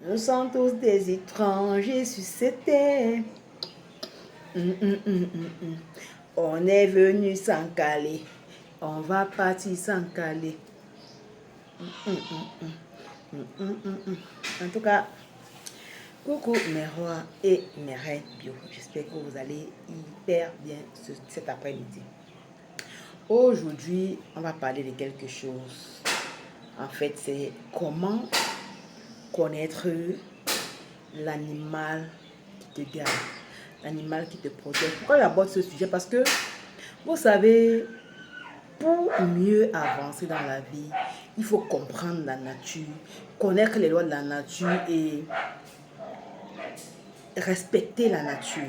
Nous sommes tous des étrangers sur cette terre. On est venu sans caler. On va partir sans caler. En tout cas, coucou mes rois et mes reines bio. J'espère que vous allez hyper bien cet après-midi. Aujourd'hui, on va parler de quelque chose. En fait, c'est comment connaître l'animal qui te garde, l'animal qui te protège. Pourquoi j'aborde ce sujet? Parce que, vous savez, pour mieux avancer dans la vie, il faut comprendre la nature, connaître les lois de la nature et respecter la nature.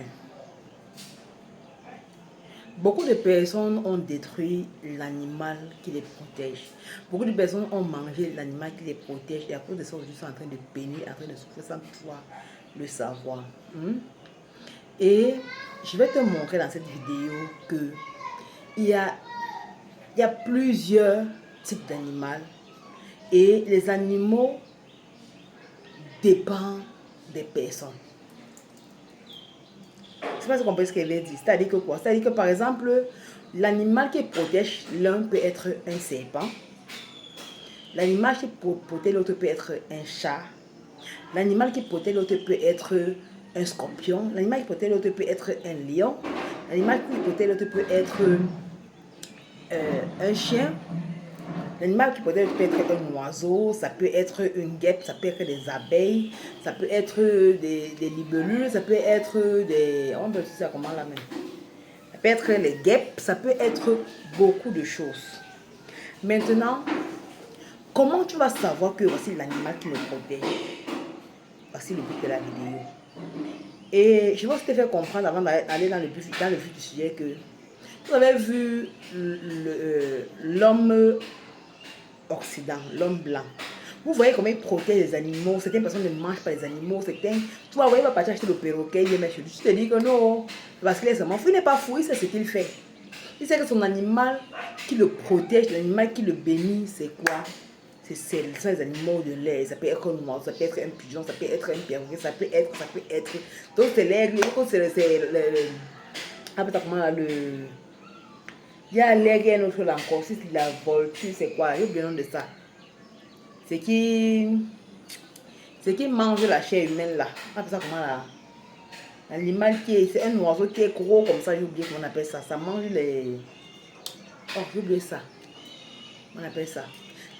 Beaucoup de personnes ont détruit l'animal qui les protège. Beaucoup de personnes ont mangé l'animal qui les protège et à cause de ça, aujourd'hui, sont en train de peiner, en train de souffrir sans pouvoir le savoir. Et je vais te montrer dans cette vidéo que il y a plusieurs types d'animaux et les animaux dépendent des personnes. Je ne sais pas si vous comprenez ce qu'elle veut dire. C'est-à-dire que quoi? C'est-à-dire que par exemple, l'animal qui protège l'un peut être un serpent. L'animal qui protège l'autre peut être un chat. L'animal qui protège l'autre peut être un scorpion. L'animal qui protège l'autre peut être un lion. L'animal qui protège l'autre peut être un chien. L'animal qui protège l'autre peut être un oiseau. Ça peut être une guêpe, ça peut être des abeilles, ça peut être des libellules, ça peut être des... On peut dire ça comment là même? Ça peut être les guêpes, ça peut être beaucoup de choses. Maintenant, comment tu vas savoir que voici l'animal qui me protège? Voici le but de la vidéo. Et je vais te faire comprendre avant d'aller dans le vif du sujet que vous avez vu l'homme occident, l'homme blanc. Vous voyez comment il protège les animaux. Certaines personnes ne mangent pas les animaux. Certains, tu vois, il va partir acheter le perroquet, il met chez lui. Tu te dis que non, parce qu'il est seulement fou, il n'est pas fou, il sait ce qu'il fait. Il sait que son animal qui le protège, l'animal qui le bénit, c'est quoi? C'est les animaux de l'air. Ça peut être un oiseau, ça peut être un pigeon, ça peut être un perroquet, ça peut être. Donc c'est l'aigle, il y a l'aigle et un autre là encore. Si c'est la volture, c'est quoi? J'ai oublié le nom de ça. C'est qui mange la chair humaine là. On appelle ça comment là? L'animal c'est un oiseau qui est gros comme ça, j'ai oublié comment on appelle ça. Ça mange les... Oh, j'ai oublié ça. On appelle ça.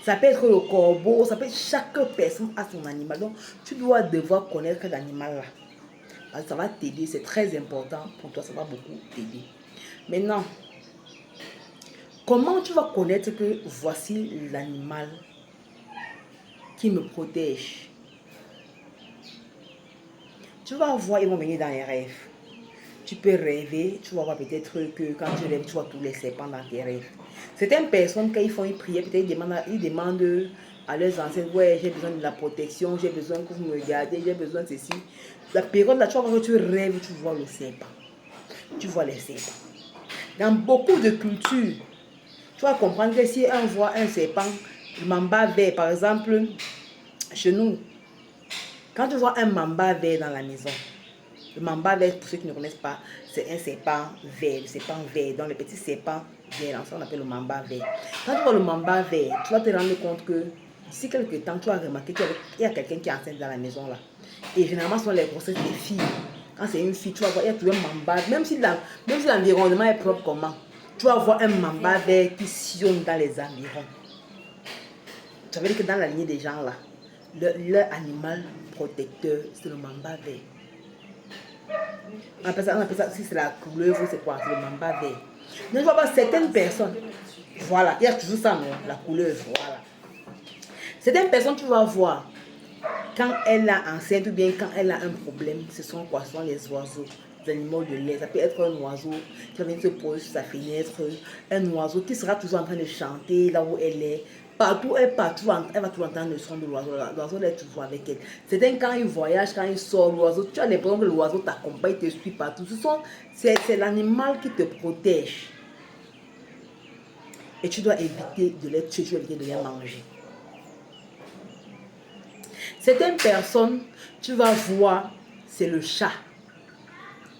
Ça peut être le corbeau, ça peut être chaque personne a son animal. Donc, tu dois devoir connaître l'animal là. Parce que ça va t'aider, c'est très important pour toi, ça va beaucoup t'aider. Maintenant, comment tu vas connaître que voici l'animal qui me protège? Tu vas voir, ils vont venir dans les rêves. Tu peux rêver, tu vas voir peut-être que quand tu rêves, tu vois tous les serpents dans tes rêves. Certaines personnes, quand ils font une prière, peut-être ils demandent à leurs ancêtres, ouais, j'ai besoin de la protection, j'ai besoin que vous me regardez, j'ai besoin de ceci. La période là, tu vas voir que tu rêves, tu vois le serpent. Tu vois les serpents. Dans beaucoup de cultures, tu vas comprendre que si on voit un serpent, le mamba vert, par exemple, chez nous, quand tu vois un mamba vert dans la maison, le mamba vert, pour ceux qui ne connaissent pas, c'est un serpent vert, le serpent vert, donc les petits serpents verts, ça on appelle le mamba vert. Quand tu vois le mamba vert, tu vas te rendre compte que d'ici quelques temps, tu vas remarquer qu'il y a quelqu'un qui est enceinte dans la maison là. Et généralement, ce sont les grossesses des filles. Quand c'est une fille, tu vas voir, il y a toujours un mamba, même si l'environnement est propre comment, tu vas voir un mamba vert qui sillonne dans les environs. Ça veut dire que dans la lignée des gens là, leur animal protecteur, c'est le mamba vert. On appelle ça, si c'est la couleuvre, c'est quoi? C'est le mamba vert. Donc, tu vas voir certaines personnes, voilà, il y a toujours ça, non? La couleuvre, voilà. Certaines personnes, tu vas voir, quand elle a enceinte ou bien quand elle a un problème, ce sont quoi? Ce sont les oiseaux, les animaux de l'air. Ça peut être un oiseau qui va venir se poser sur sa fenêtre, un oiseau qui sera toujours en train de chanter là où elle est. Partout, elle va toujours entendre le son de l'oiseau. L'oiseau est toujours avec elle. C'est quand il voyage, quand il sort, l'oiseau, tu as l'impression que l'oiseau t'accompagne, te suit partout. C'est l'animal qui te protège. Et tu dois éviter de les tuer, tu dois éviter de les manger. Certaines personnes, tu vas voir, c'est le chat.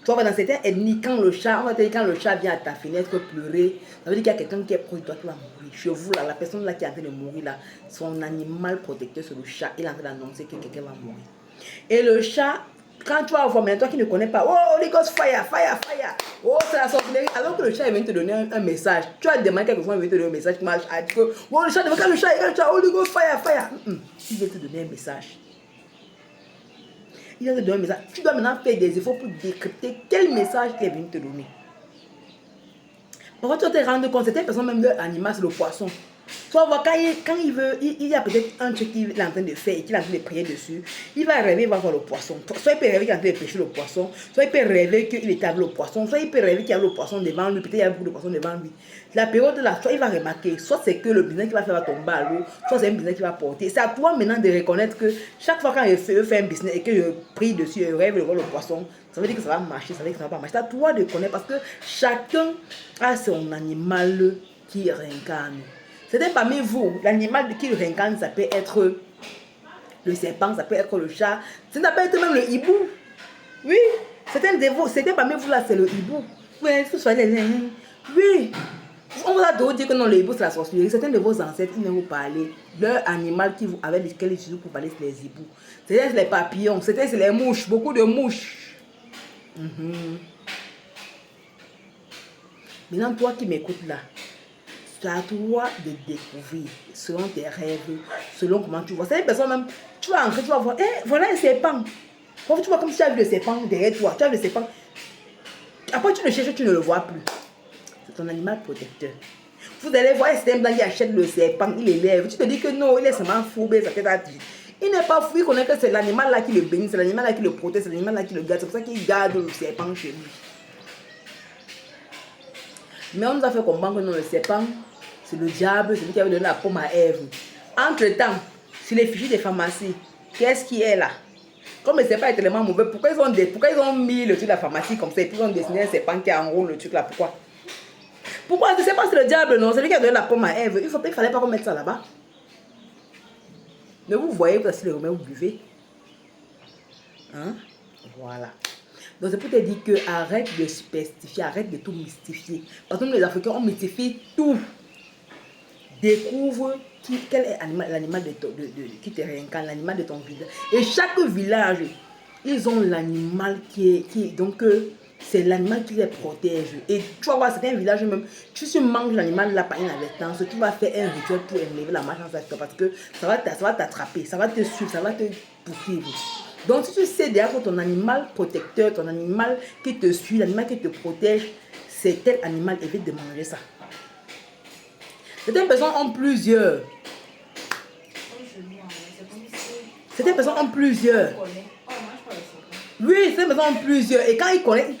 Tu vois, dans certaines ethnies, quand le chat vient à ta fenêtre pleurer, ça veut dire qu'il y a quelqu'un qui est proche de toi qui va mourir. Chez vous, là, la personne là qui est en train de mourir, là, son animal protecteur, c'est le chat. Il est en train d'annoncer que quelqu'un va mourir. Et le chat, quand tu vas voir, maintenant toi qui ne connais pas, oh, Holy Ghost, fire, fire, fire. Oh, c'est la sorcellerie. Alors que le chat, il vient te donner un message. Tu as demandé quelque chose, il vient te donner un message. Tu m'as dit que, oh, le chat, quand le chat, Holy Ghost, fire, fire. Il vient te donner un message. Il vient te donner un message. Tu dois maintenant faire des efforts pour décrypter quel message il est venu te donner. Parfois, tu vas te rendre compte, certaines personnes, même leur animal, c'est le poisson. Tu vas voir, quand il veut, il y a peut-être un truc qu'il est en train de faire et qu'il est en train de prier dessus. Il va rêver, il va voir le poisson. Soit il peut rêver qu'il est en train de pêcher le poisson, soit il peut rêver qu'il est avec le poisson, soit il peut rêver qu'il y a le poisson devant lui, peut-être il y a beaucoup de poissons devant lui. La période là, soit il va remarquer, soit c'est que le business qu'il va faire va tomber à l'eau, soit c'est un business qu'il va porter. C'est à toi maintenant de reconnaître que chaque fois quand je fais un business et que je prie dessus, je rêve de voir le poisson, ça veut dire que ça va marcher, ça veut dire que ça va pas marcher. C'est à toi de connaître parce que chacun a son animal qui réincarne. C'était parmi vous, l'animal qui réincarne, ça peut être le serpent, ça peut être le chat, ça peut être même le hibou. Oui, c'était parmi vous là, c'est le hibou. Oui, oui. On vous a toujours dit que non, le hibou c'est la sorcellerie. Certains de vos ancêtres, ils vont vous parler. Leur animal avec lequel ils utilisent pour parler, c'est les hiboux. C'était les papillons, c'était les mouches, beaucoup de mouches. Maintenant, toi qui m'écoutes là, c'est à toi de découvrir selon tes rêves, selon comment tu vois. C'est une personne même, tu vas entrer, tu vas voir, voilà un serpent. Tu vois comme si tu as vu le serpent derrière toi, tu as vu le serpent. Après tu le cherches, tu ne le vois plus. C'est ton animal protecteur. Vous allez voir un serpent qui achète le serpent, il élève. Tu te dis que non, il est seulement fou, ça fait ta vie. Il n'est pas fou, il connaît que c'est l'animal là qui le bénit, c'est l'animal là qui le protège, c'est l'animal là qui le garde. C'est pour ça qu'il garde le serpent chez lui. Mais on nous a fait comprendre que non, le serpent, c'est le diable, c'est lui qui avait donné la pomme à Ève. Entre-temps, sur les fichiers des pharmacies, qu'est-ce qui est là? Comme le serpent est tellement mauvais, pourquoi ils ont mis le truc de la pharmacie comme ça et puis ils ont dessiné un serpent qui enroule le truc là? Pourquoi? Je ne sais pas, c'est le diable, non? C'est lui qui a donné la pomme à Ève. Il ne fallait pas remettre ça là-bas. Mais vous voyez que si le remet, vous buvez. Hein? Voilà. Donc c'est pour te dire que arrête de superstifier, arrête de tout mystifier. Parce que nous les Africains, on mystifie tout. Découvre quel est l'animal qui te réincarne, l'animal de ton village. Et chaque village, ils ont l'animal donc c'est l'animal qui les protège. Et tu vas voir, c'est un village même, tu manges l'animal là par une inadvertance, tu vas faire un rituel pour enlever la malchance parce que ça va t'attraper, ça va te suivre, ça va te poursuivre. Donc si tu sais déjà que ton animal protecteur, ton animal qui te suit, l'animal qui te protège, c'est tel animal, évite de manger ça. Certaines personnes ont plusieurs. Certaines personnes ont plusieurs. Oui, certaines personnes ont plusieurs. Et quand ils connaissent,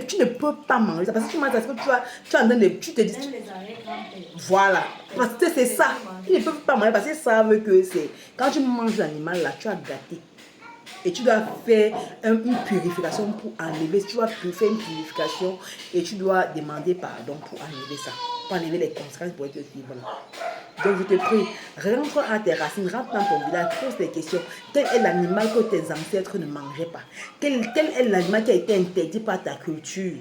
tu ne peux pas manger ça. Parce que tu manges ça, parce que tu es en train de... Tu te dis... Voilà. Parce que c'est ça. Ils ne peuvent pas manger parce qu'ils savent que c'est... Quand tu manges l'animal là, tu as gâté. Et tu dois faire une purification pour enlever. Tu dois faire une purification et tu dois demander pardon pour enlever ça. Pour enlever les conséquences pour être vivant. Donc je te prie, rentre à tes racines, rentre dans ton village, pose des questions. Quel est l'animal que tes ancêtres ne mangeaient pas? Quel est l'animal qui a été interdit par ta culture?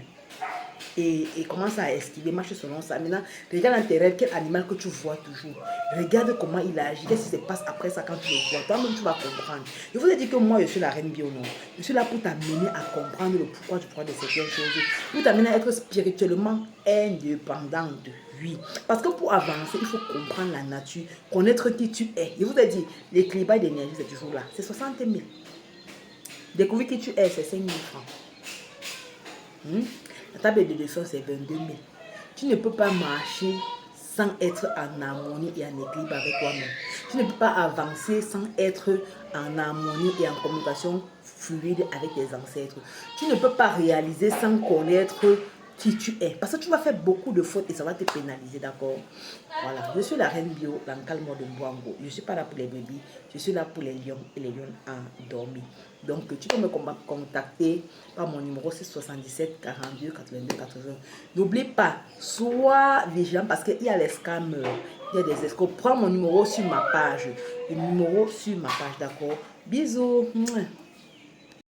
Et commence à esquiver, marche selon ça. Maintenant, regarde dans tes rêves, quel animal que tu vois toujours. Regarde comment il agit, qu'est-ce qui se passe après ça quand tu le vois. Toi-même, tu vas comprendre. Je vous ai dit que moi, je suis la reine bio, non. Je suis là pour t'amener à comprendre le pourquoi tu crois de certaines choses. Pour t'amener à être spirituellement indépendante. Oui. Parce que pour avancer, il faut comprendre la nature, connaître qui tu es. Je vous ai dit, l'équilibre d'énergie, c'est toujours là. C'est 60 000. Découvrir qui tu es, c'est 5 000 francs. La table de leçon, c'est 22 000. Tu ne peux pas marcher sans être en harmonie et en équilibre avec toi-même. Tu ne peux pas avancer sans être en harmonie et en communication fluide avec tes ancêtres. Tu ne peux pas réaliser sans connaître qui tu es. Parce que tu vas faire beaucoup de fautes et ça va te pénaliser, d'accord? Voilà, je suis la reine bio, l'Ankal de Mbwango. Je ne suis pas là pour les bébés, je suis là pour les lions et les lions endormis. Donc, tu peux me contacter par mon numéro, c'est 77 42 82 80. N'oublie pas, sois vigilant parce qu'il y a les scammers. Il y a des escrocs. Prends mon numéro sur ma page. Le numéro sur ma page, d'accord? Bisous. Mouah.